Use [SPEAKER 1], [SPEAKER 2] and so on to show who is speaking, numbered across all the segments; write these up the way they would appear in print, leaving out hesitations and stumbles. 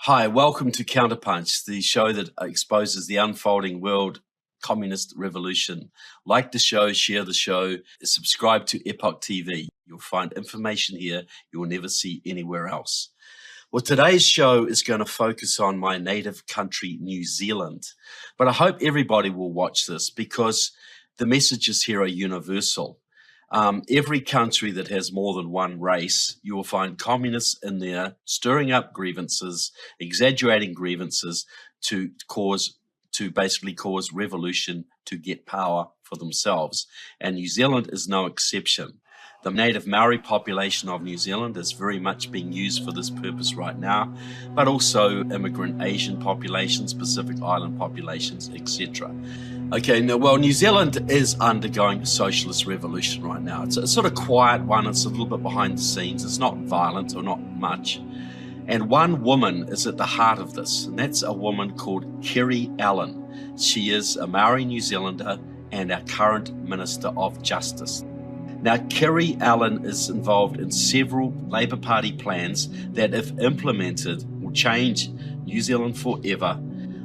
[SPEAKER 1] Hi, welcome to Counterpunch, the show that exposes the unfolding world communist revolution. Like the show, share the show, subscribe to epochtv. You'll find information here you will never see anywhere else. Well, today's show is going to focus on my native country, New Zealand. But I hope everybody will watch this because the messages here are universal. Every country that has more than one race, you will find communists in there stirring up grievances, exaggerating grievances to basically cause revolution to get power for themselves. And New Zealand is no exception. The native Maori population of New Zealand is very much being used for this purpose right now, but also immigrant Asian populations, Pacific Island populations, etc. Okay, now, well, New Zealand is undergoing a socialist revolution right now. It's a sort of quiet one. It's a little bit behind the scenes. It's not violent or not much. And one woman is at the heart of this, and that's a woman called Keri Allan. She is a Maori New Zealander and our current Minister of Justice. Now, Keri Allan is involved in several Labour Party plans that, if implemented, will change New Zealand forever.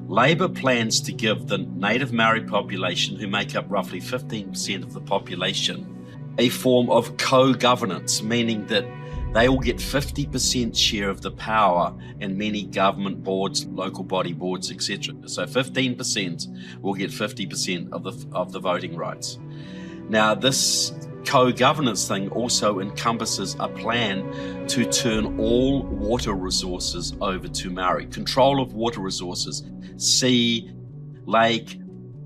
[SPEAKER 1] Labour plans to give the native Maori population, who make up roughly 15% of the population, a form of co-governance, meaning that they will get 50% share of the power in many government boards, local body boards, etc. So 15% will get 50% of the voting rights. Now, this co-governance thing also encompasses a plan to turn all water resources over to Maori. Control of water resources, sea, lake,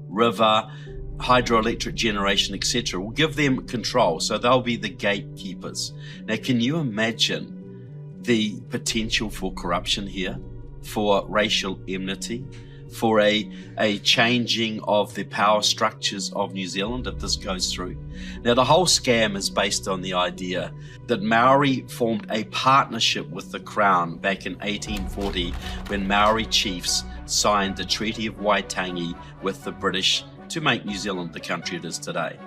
[SPEAKER 1] river, hydroelectric generation, etc. will give them control, so they'll be the gatekeepers. Now, can you imagine the potential for corruption here, for racial enmity, for a changing of the power structures of New Zealand if this goes through? Now, the whole scam is based on the idea that Maori formed a partnership with the Crown back in 1840 when Maori chiefs signed the Treaty of Waitangi with the British to make New Zealand the country it is today.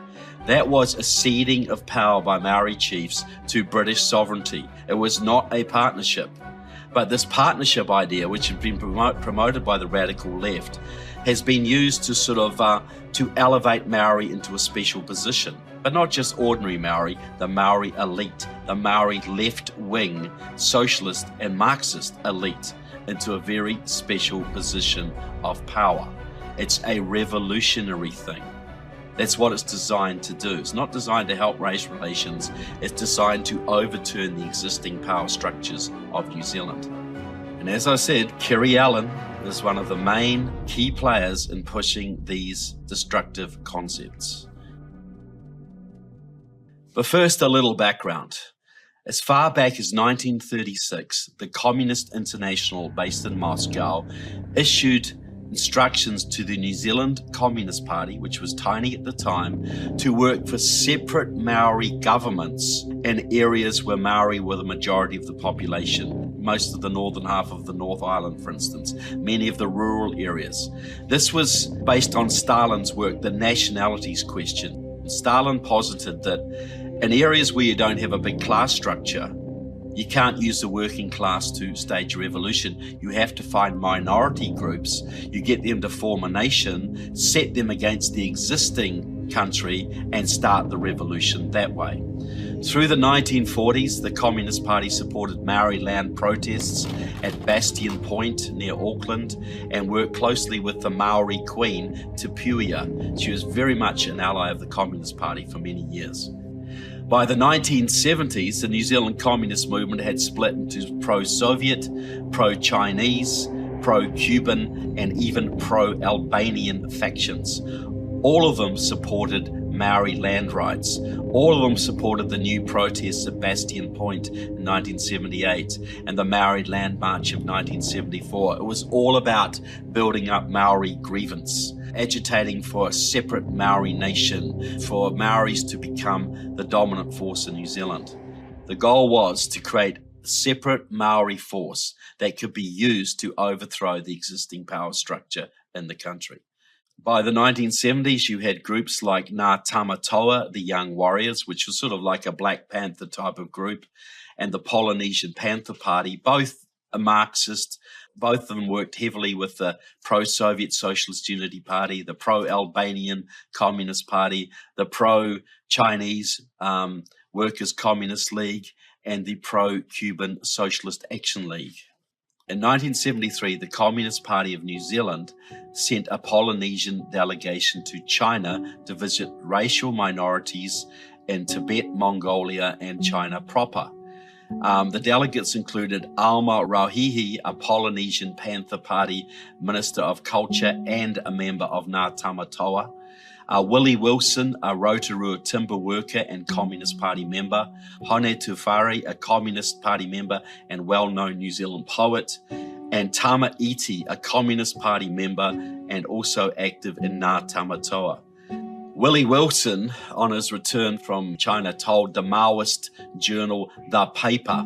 [SPEAKER 1] That was a ceding of power by Maori chiefs to British sovereignty. It was not a partnership. But this partnership idea, which has been promoted by the radical left, has been used to sort of to elevate Maori into a special position. But not just ordinary Maori, the Maori elite, the Maori left-wing socialist and Marxist elite into a very special position of power. It's a revolutionary thing. That's what it's designed to do. It's not designed to help race relations. It's designed to overturn the existing power structures of New Zealand. And as I said, Keri Allan is one of the main key players in pushing these destructive concepts. But first, a little background. As far back as 1936, the Communist International, based in Moscow, issued instructions to the New Zealand Communist Party, which was tiny at the time, to work for separate Maori governments in areas where Maori were the majority of the population. Most of the northern half of the North Island, for instance, many of the rural areas. This was based on Stalin's work, the nationalities question. Stalin posited that in areas where you don't have a big class structure, you can't use the working class to stage a revolution. You have to find minority groups. You get them to form a nation, set them against the existing country, and start the revolution that way. Through the 1940s, the Communist Party supported Maori land protests at Bastion Point near Auckland and worked closely with the Maori Queen, Te Puia. She was very much an ally of the Communist Party for many years. By the 1970s, the New Zealand Communist movement had split into pro-Soviet, pro-Chinese, pro-Cuban, and even pro-Albanian factions. All of them supported Maori land rights. All of them supported the new protests at Bastion Point in 1978 and the Maori Land March of 1974. It was all about building up Maori grievance, agitating for a separate Maori nation, for Maoris to become the dominant force in New Zealand. The goal was to create a separate Maori force that could be used to overthrow the existing power structure in the country. By the 1970s, you had groups like Ngā Tamatoa, the Young Warriors, which was sort of like a Black Panther type of group, and the Polynesian Panther Party, both a Marxist, Both of them worked heavily with the pro-Soviet Socialist Unity Party, the pro-Albanian Communist Party, the pro-Chinese Workers' Communist League, and the pro-Cuban Socialist Action League. In 1973, the Communist Party of New Zealand sent a Polynesian delegation to China to visit racial minorities in Tibet, Mongolia, and China proper. The delegates included Alma Rauhihi, a Polynesian Panther Party Minister of Culture and a member of Ngā Tamatoa, Willie Wilson, a Rotorua timber worker and Communist Party member, Hone Tufari, a Communist Party member and well-known New Zealand poet, and Tama Iti, a Communist Party member and also active in Ngā Tamatoa. Willie Wilson, on his return from China, told the Maoist journal The Paper,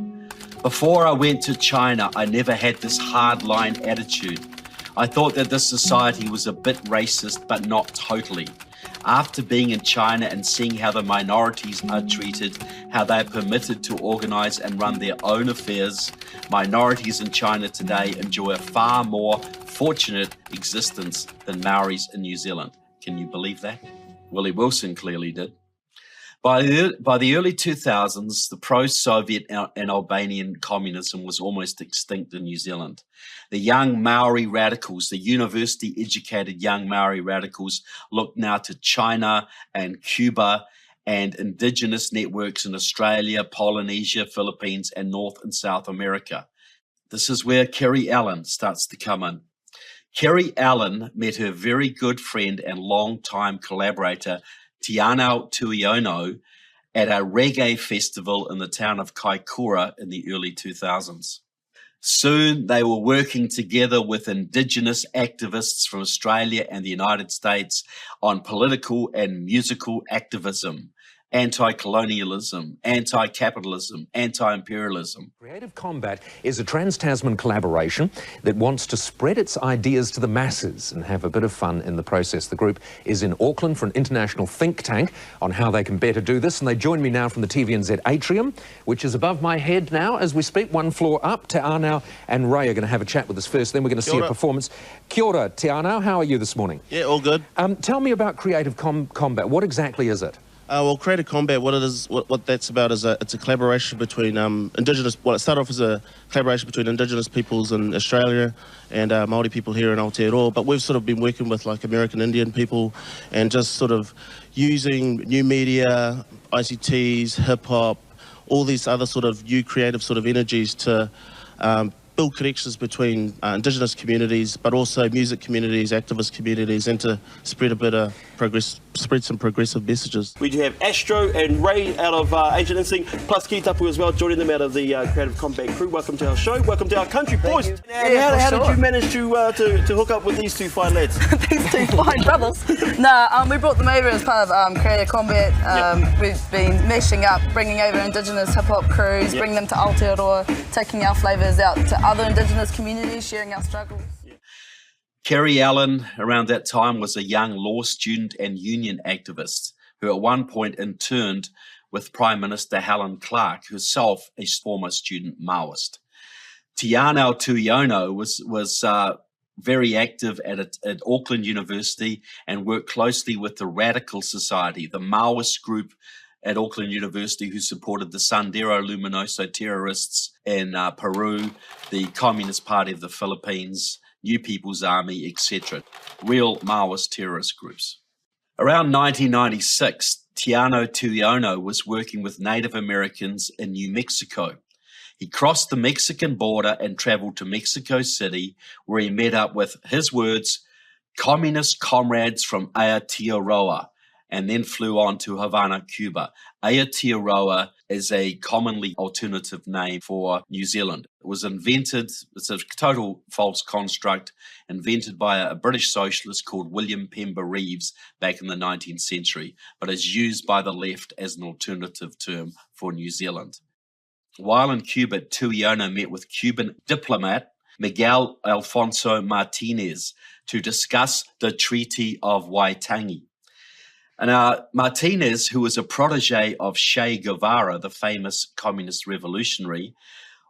[SPEAKER 1] "Before I went to China, I never had this hardline attitude. I thought that this society was a bit racist, but not totally. After being in China and seeing how the minorities are treated, how they are permitted to organize and run their own affairs, minorities in China today enjoy a far more fortunate existence than Maoris in New Zealand." Can you believe that? Willie Wilson clearly did. By the early 2000s, the pro-Soviet and Albanian communism was almost extinct in New Zealand. The young Maori radicals, the university-educated young Maori radicals, looked now to China and Cuba and indigenous networks in Australia, Polynesia, Philippines, and North and South America. This is where Kerry Allen starts to come in. Kerry Allen met her very good friend and long-time collaborator, Tianao Tuiono, at a reggae festival in the town of Kaikoura in the early 2000s. Soon they were working together with Indigenous activists from Australia and the United States on political and musical activism, anti-colonialism, anti-capitalism, anti-imperialism.
[SPEAKER 2] Creative Combat is a trans-Tasman collaboration that wants to spread its ideas to the masses and have a bit of fun in the process. The group is in Auckland for an international think tank on how they can better do this, and they join me now from the TVNZ atrium, which is above my head now as we speak, one floor up. Te Anau and Ray are going to have a chat with us first, then we're going to see a performance. Kia ora, Te Anau, how are you this morning?
[SPEAKER 3] Yeah, all good.
[SPEAKER 2] Tell me about Creative Combat. What exactly is it?
[SPEAKER 3] Well, Creative Combat, what it is, what that's about is it's a collaboration between Indigenous. Well, it started off as a collaboration between Indigenous peoples in Australia and Maori people here in Aotearoa. But we've sort of been working with like American Indian people and just sort of using new media, ICTs, hip hop, all these other sort of new creative sort of energies to build connections between Indigenous communities, but also music communities, activist communities, and to spread a bit of spread some progressive messages.
[SPEAKER 4] We do have Astro and Ray out of Agent Instinct, plus Ki Tapu as well, joining them out of the Creative Combat crew. Welcome to our show. Welcome to our country, boys. And how did you manage to hook up with these two fine lads?
[SPEAKER 5] These two fine brothers. We brought them over as part of Creative Combat. We've been meshing up, bringing over Indigenous hip-hop crews, bringing them to Aotearoa, taking our flavours out to other Indigenous communities, sharing our struggles.
[SPEAKER 1] Kerry Allen, around that time, was a young law student and union activist who at one point interned with Prime Minister Helen Clark, herself a former student Maoist. Tianao Tuiono was very active at Auckland University and worked closely with the Radical Society, the Maoist group at Auckland University who supported the Sendero Luminoso terrorists in Peru, the Communist Party of the Philippines, New People's Army, etc. Real Maoist terrorist groups. Around 1996, Tianao Tuiono was working with Native Americans in New Mexico. He crossed the Mexican border and traveled to Mexico City, where he met up with, his words, communist comrades from Aotearoa, and then flew on to Havana, Cuba. Aotearoa is a commonly alternative name for New Zealand. It was invented, it's a total false construct, invented by a British socialist called William Pember Reeves back in the 19th century, but is used by the left as an alternative term for New Zealand. While in Cuba, Tuiono met with Cuban diplomat Miguel Alfonso Martinez to discuss the Treaty of Waitangi. And Martinez, who was a protege of Che Guevara, the famous communist revolutionary,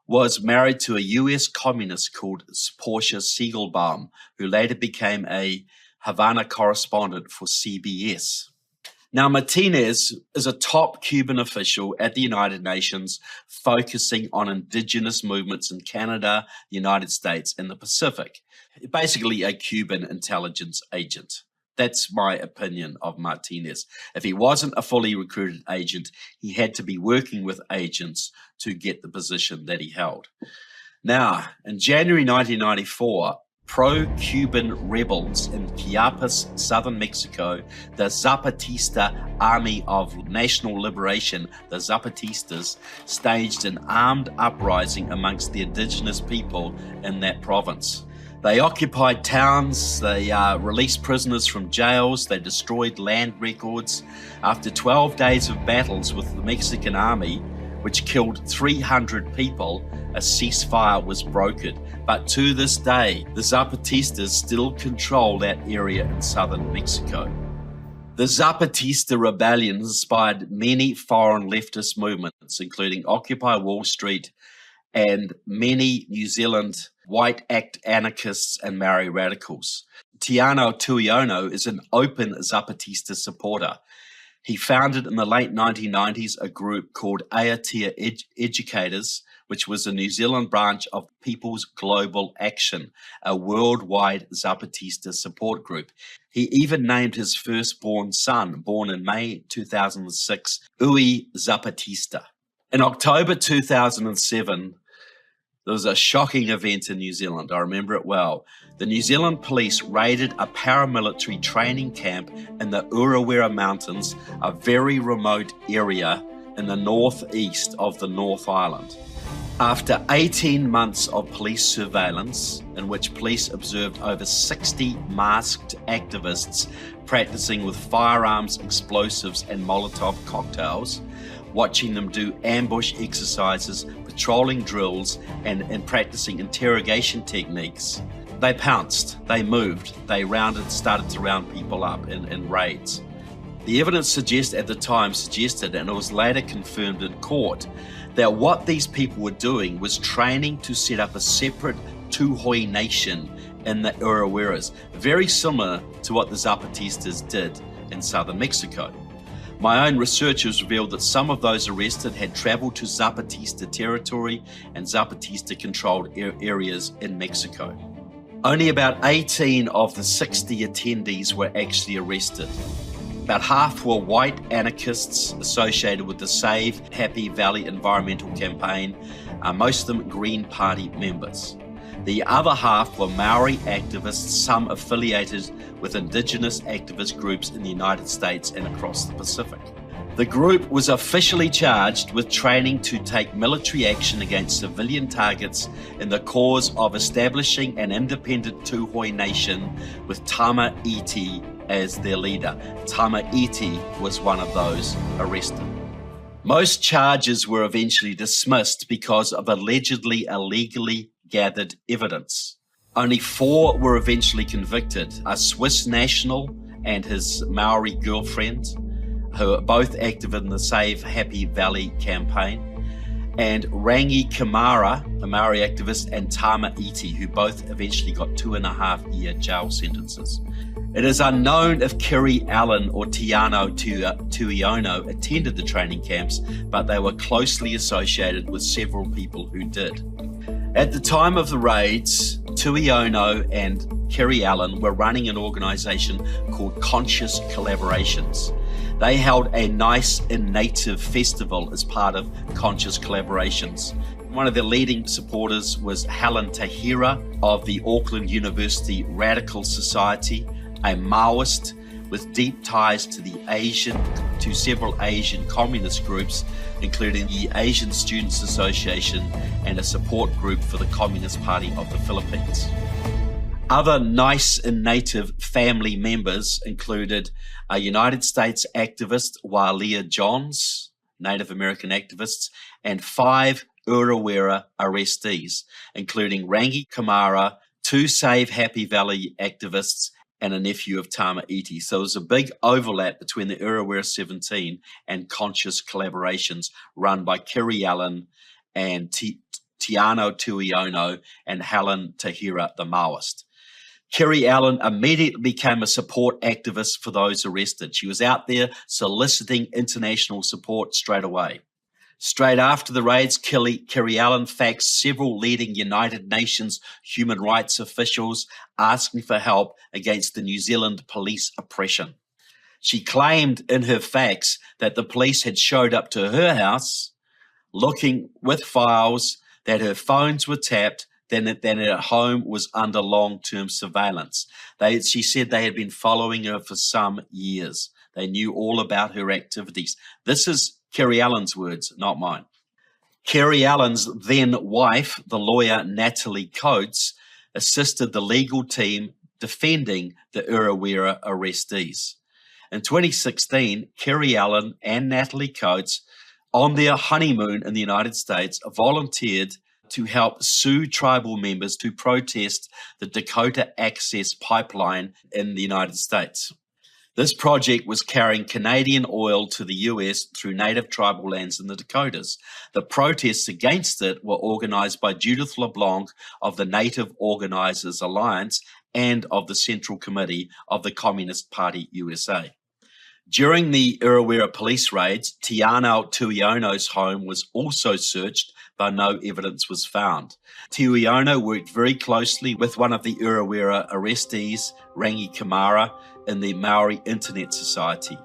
[SPEAKER 1] was married to a US communist called Portia Siegelbaum, who later became a Havana correspondent for CBS. Now, Martinez is a top Cuban official at the United Nations focusing on indigenous movements in Canada, the United States, and the Pacific. Basically a Cuban intelligence agent. That's my opinion of Martinez. If he wasn't a fully recruited agent, he had to be working with agents to get the position that he held. Now, in January 1994, pro-Cuban rebels in Chiapas, southern Mexico, the Zapatista Army of National Liberation, the Zapatistas, staged an armed uprising amongst the indigenous people in that province. They occupied towns, they released prisoners from jails, they destroyed land records. After 12 days of battles with the Mexican army, which killed 300 people, a ceasefire was brokered. But to this day, the Zapatistas still control that area in southern Mexico. The Zapatista rebellion inspired many foreign leftist movements, including Occupy Wall Street and many New Zealand white anarchists and Maori radicals. Tiano Tuiono is an open Zapatista supporter. He founded in the late 1990s a group called Aotea Educators, which was a New Zealand branch of People's Global Action, a worldwide Zapatista support group. He even named his firstborn son, born in May 2006, Ui Zapatista. In October 2007, there was a shocking event in New Zealand. I remember it well. The New Zealand police raided a paramilitary training camp in the Urawera Mountains, a very remote area in the northeast of the North Island. After 18 months of police surveillance, in which police observed over 60 masked activists practicing with firearms, explosives, and Molotov cocktails, watching them do ambush exercises, patrolling drills, and practicing interrogation techniques, they pounced, they moved, they started to round people up in raids. The evidence at the time suggested, and it was later confirmed in court, that what these people were doing was training to set up a separate Tuhoe nation in the Uraweras, very similar to what the Zapatistas did in southern Mexico. My own research has revealed that some of those arrested had traveled to Zapatista territory and Zapatista-controlled areas in Mexico. Only about 18 of the 60 attendees were actually arrested. About half were white anarchists associated with the Save Happy Valley environmental campaign, most of them Green Party members. The other half were Maori activists, some affiliated with indigenous activist groups in the United States and across the Pacific. The group was officially charged with training to take military action against civilian targets in the cause of establishing an independent Tuhoe nation with Tama Iti as their leader. Tama Iti was one of those arrested. Most charges were eventually dismissed because of allegedly illegally gathered evidence. Only 4 were eventually convicted, a Swiss national and his Maori girlfriend, who are both active in the Save Happy Valley campaign, and Rangi Kamara, a Maori activist, and Tama Iti, who both eventually got 2.5-year jail sentences. It is unknown if Kiri Allen or Tiano Tuiono attended the training camps, but they were closely associated with several people who did. At the time of the raids, Tuiono and Kiri Allen were running an organisation called Conscious Collaborations. They held a Nice in Native festival as part of Conscious Collaborations. One of their leading supporters was Helen Tahira of the Auckland University Radical Society, a Maoist with deep ties to several Asian communist groups, including the Asian Students Association and a support group for the Communist Party of the Philippines. Other Nice and Native family members included a United States activist, Walia Johns, Native American activists, and 5 Urawera arrestees, including Rangi Kamara, 2 Save Happy Valley activists, and a nephew of Tama Iti. So there's a big overlap between the Urawera 17 and Conscious Collaborations run by Kiri Allen and Tiano Tuiono, and Helen Tahira, the Maoist. Kerry Allen immediately became a support activist for those arrested. She was out there soliciting international support straight away. Straight after the raids, Kerry Allen faxed several leading United Nations human rights officials asking for help against the New Zealand police oppression. She claimed in her fax that the police had showed up to her house looking with files, that her phones were tapped, that her home was under long-term surveillance. She said they had been following her for some years. They knew all about her activities. This is Kerry Allen's words, not mine. Kerry Allen's then wife, the lawyer Natalie Coates, assisted the legal team defending the Uruwera arrestees. In 2016, Kerry Allen and Natalie Coates, on their honeymoon in the United States, volunteered to help sue tribal members to protest the Dakota Access Pipeline in the United States. This project was carrying Canadian oil to the US through native tribal lands in the Dakotas. The protests against it were organized by Judith LeBlanc of the Native Organizers Alliance and of the Central Committee of the Communist Party USA. During the Uruwera police raids, Tiano Tuiono's home was also searched, but no evidence was found. Tuiono worked very closely with one of the Uruwera arrestees, Rangi Kamara, in the Maori Internet Society.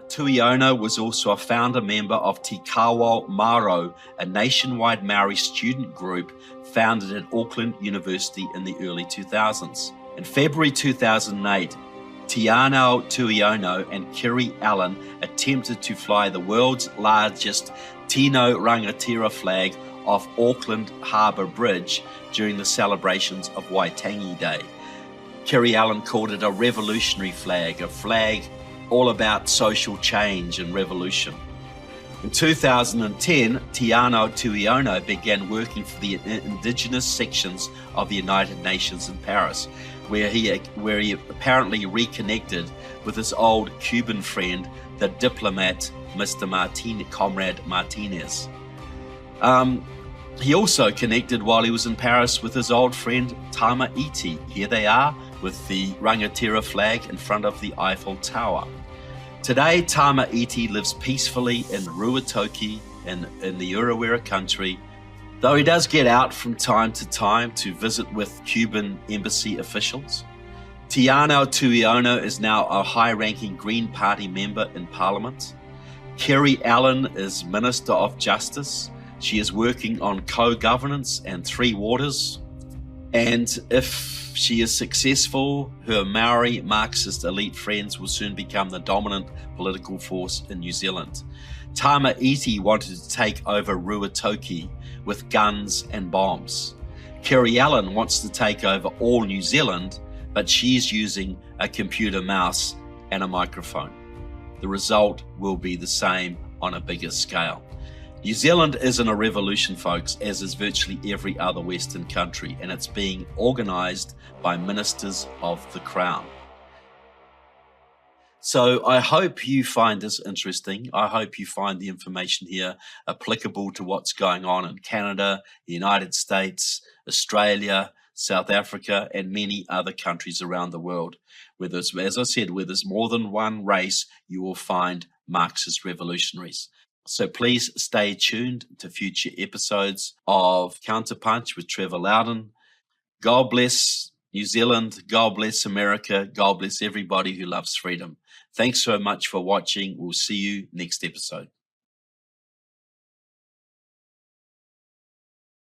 [SPEAKER 1] Tuiono was also a founder member of Te Kawo Maro, a nationwide Maori student group founded at Auckland University in the early 2000s. In February 2008, Tiano Tuiono and Kerry Allen attempted to fly the world's largest Tino Rangatira flag off Auckland Harbour Bridge during the celebrations of Waitangi Day. Kerry Allen called it a revolutionary flag, a flag all about social change and revolution. In 2010, Tiano Tuiono began working for the indigenous sections of the United Nations in Paris, where he apparently reconnected with his old Cuban friend, the diplomat, Mr. Comrade Martinez. He also connected while he was in Paris with his old friend, Tama Iti. Here they are with the Rangatira flag in front of the Eiffel Tower. Today, Tama Iti lives peacefully in Ruatoki in the Uruwera country, though he does get out from time to visit with Cuban embassy officials. Tiano Tuiono is now a high-ranking Green Party member in Parliament. Kerry Allen is Minister of Justice. She is working on co-governance and three waters. And if she is successful, her Maori Marxist elite friends will soon become the dominant political force in New Zealand. Tama Iti wanted to take over Ruatoki with guns and bombs. Kerry Allen wants to take over all New Zealand, but she's using a computer mouse and a microphone. The result will be the same on a bigger scale. New Zealand isn't a revolution, folks, as is virtually every other Western country, and it's being organised by ministers of the Crown. So I hope you find this interesting. I hope you find the information here applicable to what's going on in Canada, the United States, Australia, South Africa, and many other countries around the world. Where there's, as I said, where there's more than one race, you will find Marxist revolutionaries. So please stay tuned to future episodes of Counterpunch with Trevor Loudon. God bless New Zealand. God bless America. God bless everybody who loves freedom. Thanks so much for watching. We'll see you next episode.